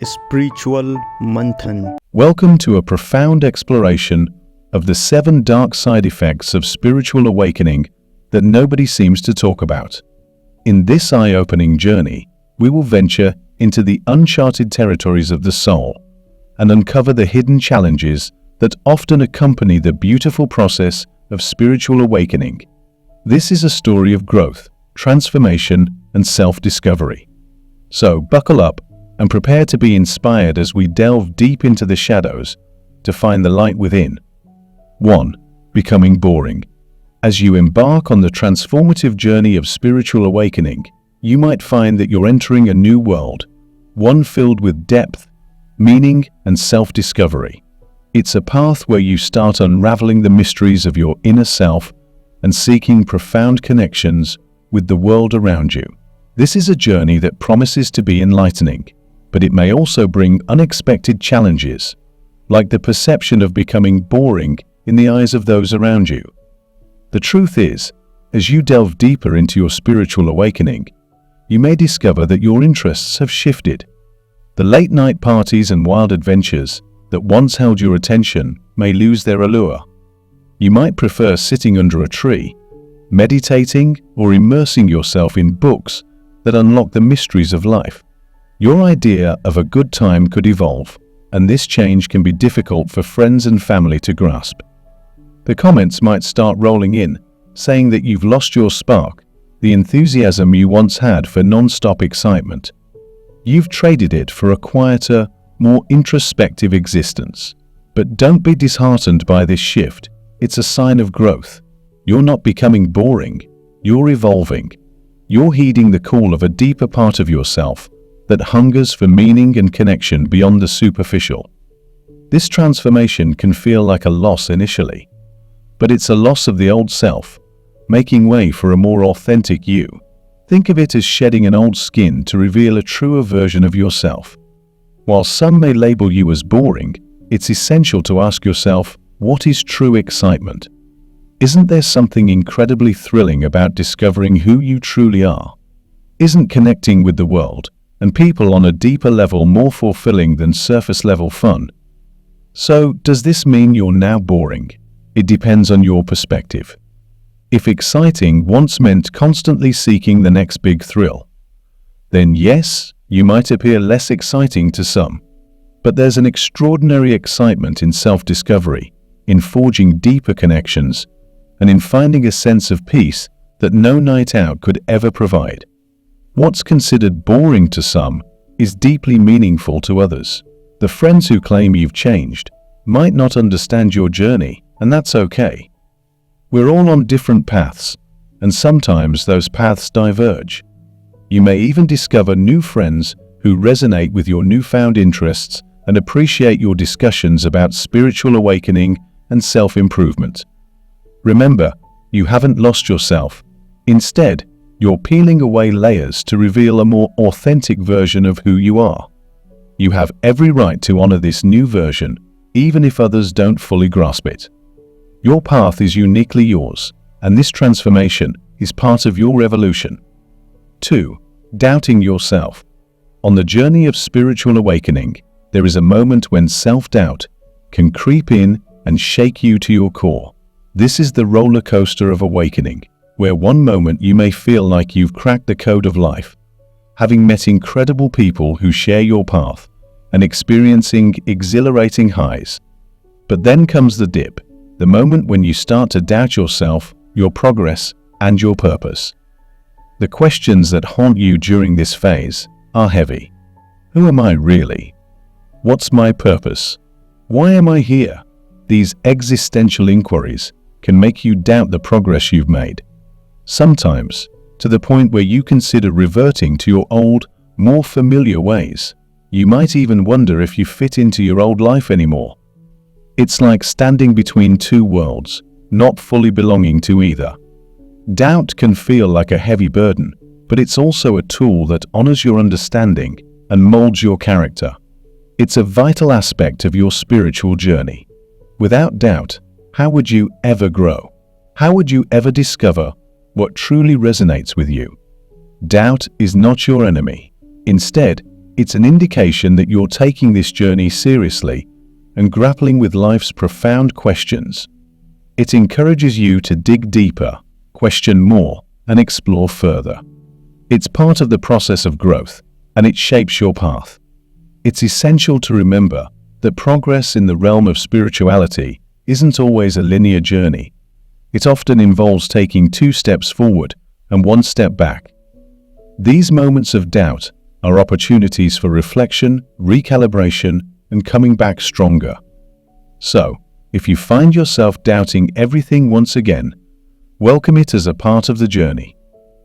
Spiritual Manthan. Welcome to a profound exploration of the 7 dark side effects of spiritual awakening that nobody seems to talk about. In this eye-opening journey, we will venture into the uncharted territories of the soul and uncover the hidden challenges that often accompany the beautiful process of spiritual awakening. This is a story of growth, transformation, and self-discovery. So buckle up and prepare to be inspired as we delve deep into the shadows to find the light within. 1. Becoming boring. As you embark on the transformative journey of spiritual awakening, you might find that you're entering a new world, one filled with depth, meaning, and self-discovery. It's a path where you start unraveling the mysteries of your inner self and seeking profound connections with the world around you. This is a journey that promises to be enlightening, but it may also bring unexpected challenges, like the perception of becoming boring in the eyes of those around you. The truth is, as you delve deeper into your spiritual awakening, you may discover that your interests have shifted. The late-night parties and wild adventures that once held your attention may lose their allure. You might prefer sitting under a tree, meditating, or immersing yourself in books that unlock the mysteries of life. Your idea of a good time could evolve, and this change can be difficult for friends and family to grasp. The comments might start rolling in, saying that you've lost your spark, the enthusiasm you once had for non-stop excitement. You've traded it for a quieter, more introspective existence. But don't be disheartened by this shift. It's a sign of growth. You're not becoming boring. You're evolving. You're heeding the call of a deeper part of yourself that hungers for meaning and connection beyond the superficial. This transformation can feel like a loss initially, but it's a loss of the old self, making way for a more authentic you. Think of it as shedding an old skin to reveal a truer version of yourself. While some may label you as boring, it's essential to ask yourself, what is true excitement? Isn't there something incredibly thrilling about discovering who you truly are? Isn't connecting with the world and people on a deeper level more fulfilling than surface-level fun? So, does this mean you're now boring? It depends on your perspective. If exciting once meant constantly seeking the next big thrill, then yes, you might appear less exciting to some. But there's an extraordinary excitement in self-discovery, in forging deeper connections, and in finding a sense of peace that no night out could ever provide. What's considered boring to some is deeply meaningful to others. The friends who claim you've changed might not understand your journey, and that's okay. We're all on different paths, and sometimes those paths diverge. You may even discover new friends who resonate with your newfound interests and appreciate your discussions about spiritual awakening and self-improvement. Remember, you haven't lost yourself. Instead, you're peeling away layers to reveal a more authentic version of who you are. You have every right to honor this new version, even if others don't fully grasp it. Your path is uniquely yours, and this transformation is part of your evolution. 2. Doubting yourself. On the journey of spiritual awakening, there is a moment when self-doubt can creep in and shake you to your core. This is the roller coaster of awakening, where one moment you may feel like you've cracked the code of life, having met incredible people who share your path and experiencing exhilarating highs. But then comes the dip, the moment when you start to doubt yourself, your progress, and your purpose. The questions that haunt you during this phase are heavy. Who am I really? What's my purpose? Why am I here? These existential inquiries can make you doubt the progress you've made. Sometimes, to the point where you consider reverting to your old, more familiar ways. You might even wonder if you fit into your old life anymore. It's like standing between two worlds, not fully belonging to either. Doubt can feel like a heavy burden, but it's also a tool that honors your understanding and molds your character. It's a vital aspect of your spiritual journey. Without doubt, how would you ever grow? How would you ever discover what truly resonates with you? Doubt is not your enemy. Instead, It's an indication that you're taking this journey seriously and grappling with life's profound questions. It encourages you to dig deeper, question more, and explore further. It's part of the process of growth, and it shapes your path. It's essential to remember that progress in the realm of spirituality isn't always a linear journey. It often involves taking 2 steps forward and 1 step back. These moments of doubt are opportunities for reflection, recalibration, and coming back stronger. So, if you find yourself doubting everything once again, welcome it as a part of the journey.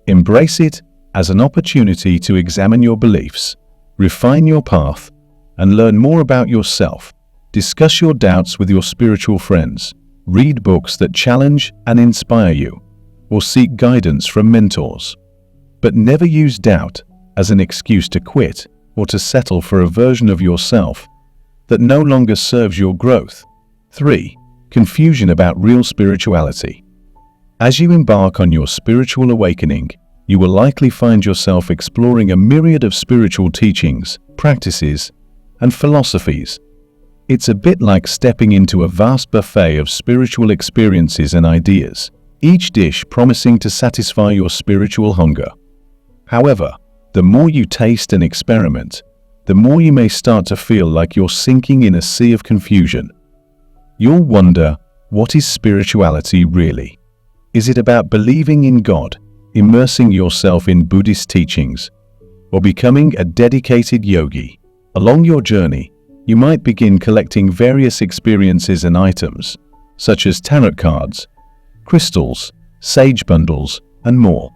Embrace it as an opportunity to examine your beliefs, refine your path, and learn more about yourself. Discuss your doubts with your spiritual friends, read books that challenge and inspire you, or seek guidance from mentors. But never use doubt as an excuse to quit or to settle for a version of yourself that no longer serves your growth. 3. Confusion about real spirituality. As you embark on your spiritual awakening, you will likely find yourself exploring a myriad of spiritual teachings, practices, and philosophies. It's a bit like stepping into a vast buffet of spiritual experiences and ideas, each dish promising to satisfy your spiritual hunger. However, the more you taste and experiment, the more you may start to feel like you're sinking in a sea of confusion. You'll wonder, what is spirituality really? Is it about believing in God, immersing yourself in Buddhist teachings, or becoming a dedicated yogi? Along your journey, you might begin collecting various experiences and items, such as tarot cards, crystals, sage bundles, and more.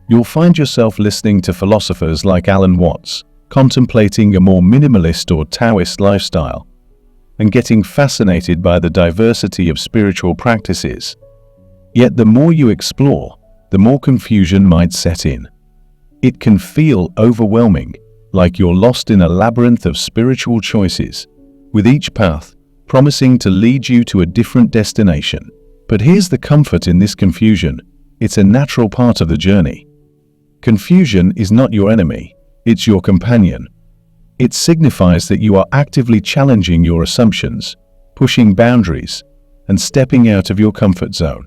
You'll find yourself listening to philosophers like Alan Watts, contemplating a more minimalist or Taoist lifestyle, and getting fascinated by the diversity of spiritual practices. Yet the more you explore, the more confusion might set in. It can feel overwhelming, like you're lost in a labyrinth of spiritual choices, with each path promising to lead you to a different destination. But here's the comfort in this confusion: it's a natural part of the journey. Confusion is not your enemy, it's your companion. It signifies that you are actively challenging your assumptions, pushing boundaries, and stepping out of your comfort zone.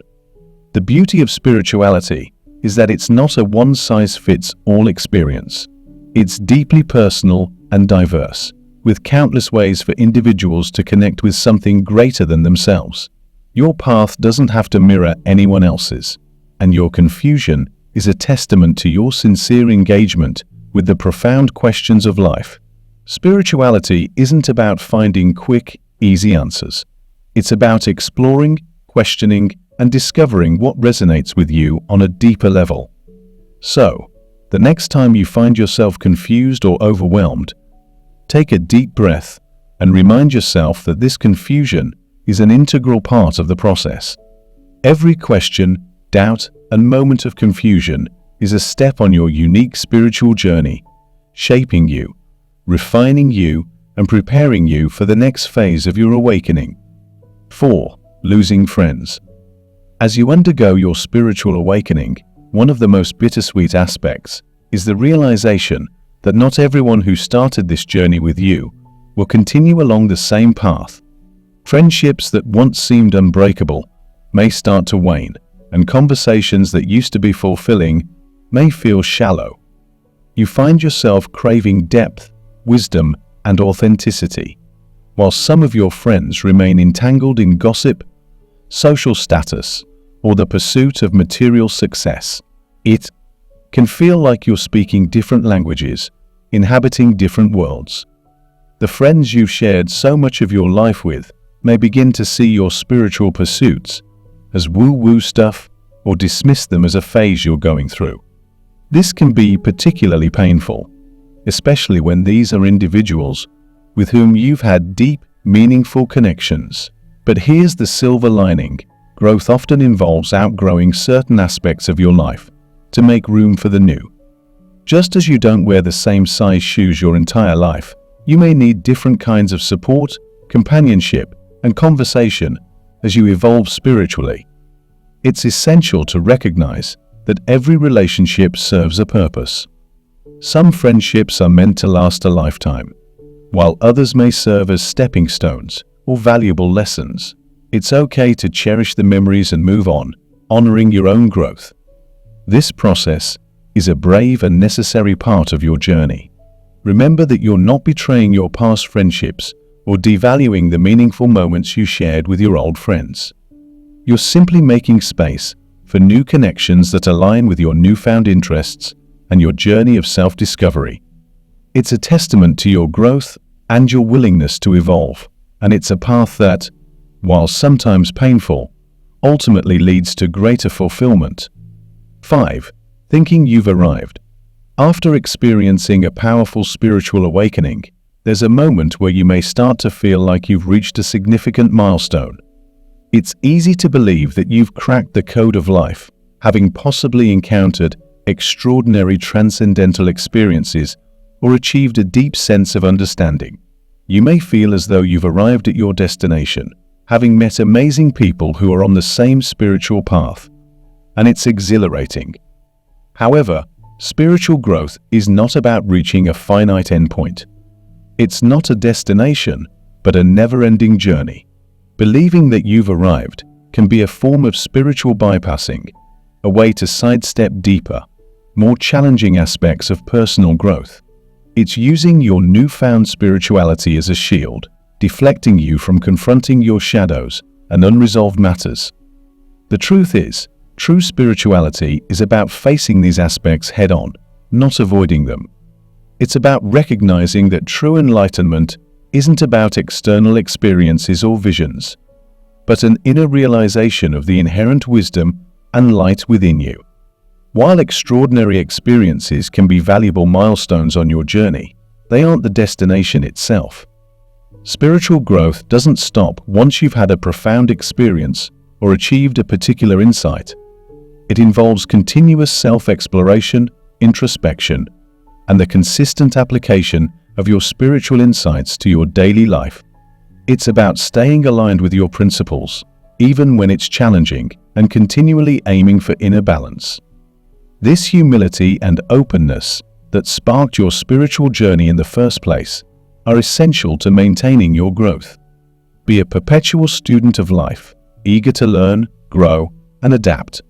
The beauty of spirituality is that it's not a one-size-fits-all experience. It's deeply personal and diverse, with countless ways for individuals to connect with something greater than themselves. Your path doesn't have to mirror anyone else's, and your confusion is a testament to your sincere engagement with the profound questions of life. Spirituality isn't about finding quick, easy answers. It's about exploring, questioning, and discovering what resonates with you on a deeper level. So, the next time you find yourself confused or overwhelmed, take a deep breath and remind yourself that this confusion is an integral part of the process. Every question, doubt, and moment of confusion is a step on your unique spiritual journey, shaping you, refining you, and preparing you for the next phase of your awakening. 4. Losing friends. As you undergo your spiritual awakening, one of the most bittersweet aspects is the realization that not everyone who started this journey with you will continue along the same path. Friendships that once seemed unbreakable may start to wane, and conversations that used to be fulfilling may feel shallow. You find yourself craving depth, wisdom, and authenticity, while some of your friends remain entangled in gossip, social status, or the pursuit of material success. It can feel like you're speaking different languages, inhabiting different worlds. The friends you've shared so much of your life with may begin to see your spiritual pursuits as woo-woo stuff or dismiss them as a phase you're going through. This can be particularly painful, especially when these are individuals with whom you've had deep, meaningful connections. But here's the silver lining: growth often involves outgrowing certain aspects of your life to make room for the new. Just as you don't wear the same size shoes your entire life, you may need different kinds of support, companionship, and conversation as you evolve spiritually. It's essential to recognize that every relationship serves a purpose. Some friendships are meant to last a lifetime, while others may serve as stepping stones or valuable lessons. It's okay to cherish the memories and move on, honoring your own growth. This process is a brave and necessary part of your journey. Remember that you're not betraying your past friendships or devaluing the meaningful moments you shared with your old friends. You're simply making space for new connections that align with your newfound interests and your journey of self-discovery. It's a testament to your growth and your willingness to evolve, and it's a path that, while sometimes painful, ultimately leads to greater fulfillment. 5. Thinking you've arrived. After experiencing a powerful spiritual awakening, there's a moment where you may start to feel like you've reached a significant milestone. It's easy to believe that you've cracked the code of life, having possibly encountered extraordinary transcendental experiences or achieved a deep sense of understanding. You may feel as though you've arrived at your destination, having met amazing people who are on the same spiritual path, and it's exhilarating. However, spiritual growth is not about reaching a finite endpoint. It's not a destination, but a never-ending journey. Believing that you've arrived can be a form of spiritual bypassing, a way to sidestep deeper, more challenging aspects of personal growth. It's using your newfound spirituality as a shield, deflecting you from confronting your shadows and unresolved matters. The truth is, true spirituality is about facing these aspects head-on, not avoiding them. It's about recognizing that true enlightenment isn't about external experiences or visions, but an inner realization of the inherent wisdom and light within you. While extraordinary experiences can be valuable milestones on your journey, they aren't the destination itself. Spiritual growth doesn't stop once you've had a profound experience or achieved a particular insight. It involves continuous self-exploration, introspection, and the consistent application of your spiritual insights to your daily life. It's about staying aligned with your principles, even when it's challenging, and continually aiming for inner balance. This humility and openness that sparked your spiritual journey in the first place are essential to maintaining your growth. Be a perpetual student of life, eager to learn, grow, and adapt.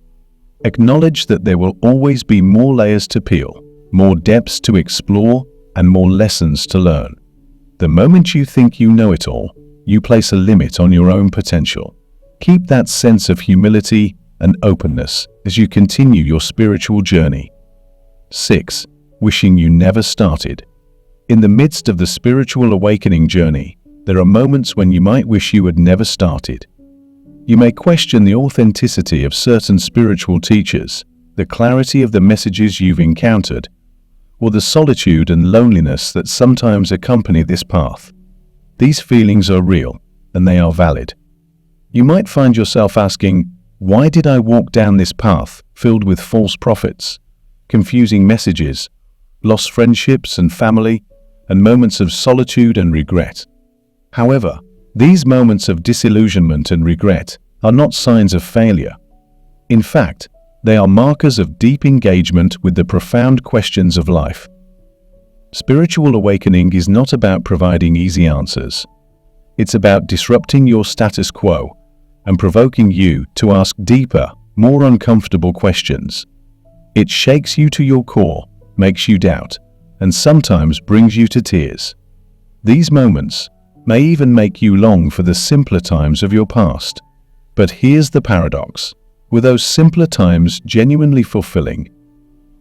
Acknowledge that there will always be more layers to peel, more depths to explore, and more lessons to learn. The moment you think you know it all, you place a limit on your own potential. Keep that sense of humility and openness as you continue your spiritual journey. 6. Wishing you never started. In the midst of the spiritual awakening journey, there are moments when you might wish you had never started. You may question the authenticity of certain spiritual teachers, the clarity of the messages you've encountered, or the solitude and loneliness that sometimes accompany this path. These feelings are real, and they are valid. You might find yourself asking, why did I walk down this path filled with false prophets, confusing messages, lost friendships and family, and moments of solitude and regret? However, these moments of disillusionment and regret are not signs of failure. In fact, they are markers of deep engagement with the profound questions of life. Spiritual awakening is not about providing easy answers. It's about disrupting your status quo and provoking you to ask deeper, more uncomfortable questions. It shakes you to your core, makes you doubt, and sometimes brings you to tears. These moments may even make you long for the simpler times of your past. But here's the paradox. Were those simpler times genuinely fulfilling?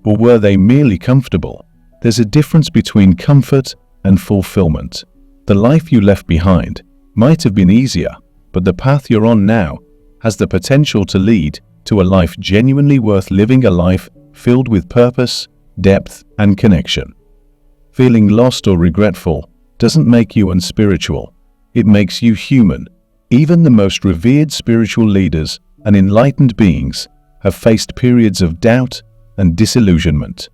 Or were they merely comfortable? There's a difference between comfort and fulfillment. The life you left behind might have been easier, but the path you're on now has the potential to lead to a life genuinely worth living, a life filled with purpose, depth, and connection. Feeling lost or regretful doesn't make you unspiritual. It makes you human. Even the most revered spiritual leaders and enlightened beings have faced periods of doubt and disillusionment.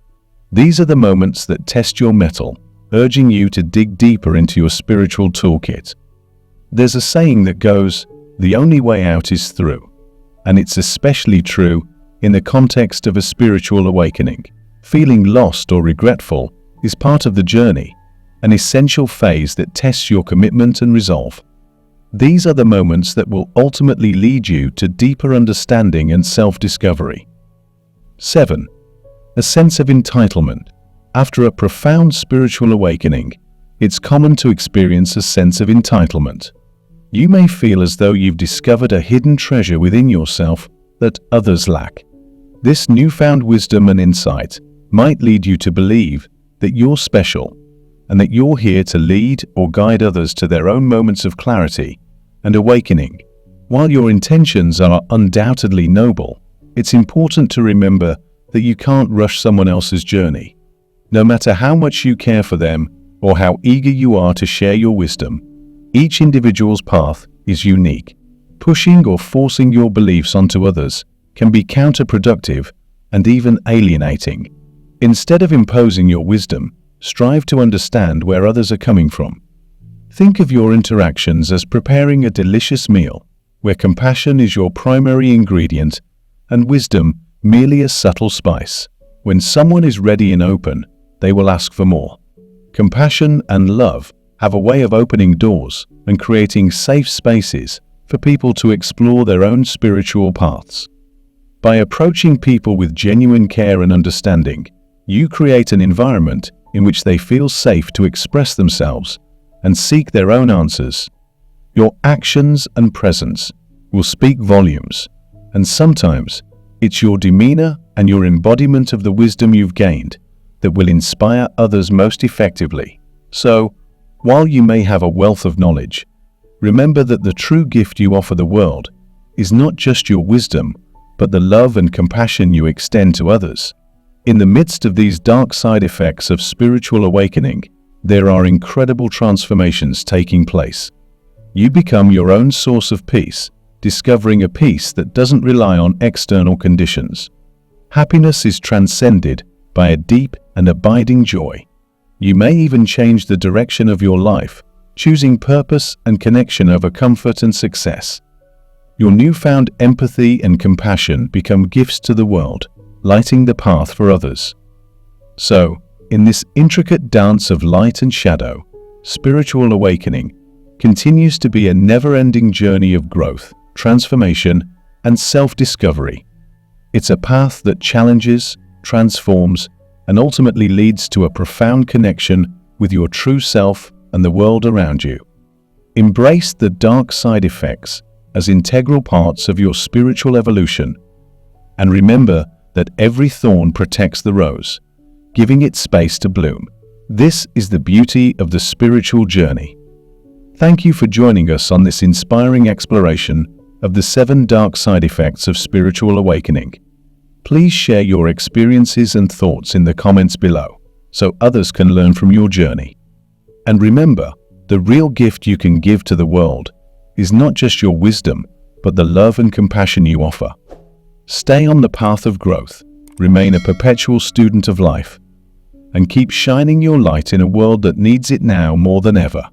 These are the moments that test your mettle, urging you to dig deeper into your spiritual toolkit. There's a saying that goes, "The only way out is through," and it's especially true in the context of a spiritual awakening. Feeling lost or regretful is part of the journey, an essential phase that tests your commitment and resolve. These are the moments that will ultimately lead you to deeper understanding and self-discovery. 7. A sense of entitlement. After a profound spiritual awakening, it's common to experience a sense of entitlement. You may feel as though you've discovered a hidden treasure within yourself that others lack. This newfound wisdom and insight might lead you to believe that you're special and that you're here to lead or guide others to their own moments of clarity and awakening. While your intentions are undoubtedly noble, it's important to remember that you can't rush someone else's journey. No matter how much you care for them or how eager you are to share your wisdom, each individual's path is unique. Pushing or forcing your beliefs onto others can be counterproductive and even alienating. Instead of imposing your wisdom, strive to understand where others are coming from. Think of your interactions as preparing a delicious meal, where compassion is your primary ingredient and wisdom merely a subtle spice. When someone is ready and open, they will ask for more. Compassion and love have a way of opening doors and creating safe spaces for people to explore their own spiritual paths. By approaching people with genuine care and understanding, you create an environment in which they feel safe to express themselves and seek their own answers. Your actions and presence will speak volumes, and sometimes it's your demeanor and your embodiment of the wisdom you've gained that will inspire others most effectively. So, while you may have a wealth of knowledge, remember that the true gift you offer the world is not just your wisdom, but the love and compassion you extend to others. In the midst of these dark side effects of spiritual awakening, there are incredible transformations taking place. You become your own source of peace, discovering a peace that doesn't rely on external conditions. Happiness is transcended by a deep and abiding joy. You may even change the direction of your life, choosing purpose and connection over comfort and success. Your newfound empathy and compassion become gifts to the world, lighting the path for others. So, in this intricate dance of light and shadow, spiritual awakening continues to be a never-ending journey of growth, transformation, and self-discovery. It's a path that challenges, transforms, and ultimately leads to a profound connection with your true self and the world around you. Embrace the dark side effects as integral parts of your spiritual evolution, and remember that every thorn protects the rose, giving it space to bloom. This is the beauty of the spiritual journey. Thank you for joining us on this inspiring exploration of the 7 dark side effects of spiritual awakening. Please share your experiences and thoughts in the comments below, so others can learn from your journey. And remember, the real gift you can give to the world is not just your wisdom, but the love and compassion you offer. Stay on the path of growth, remain a perpetual student of life, and keep shining your light in a world that needs it now more than ever.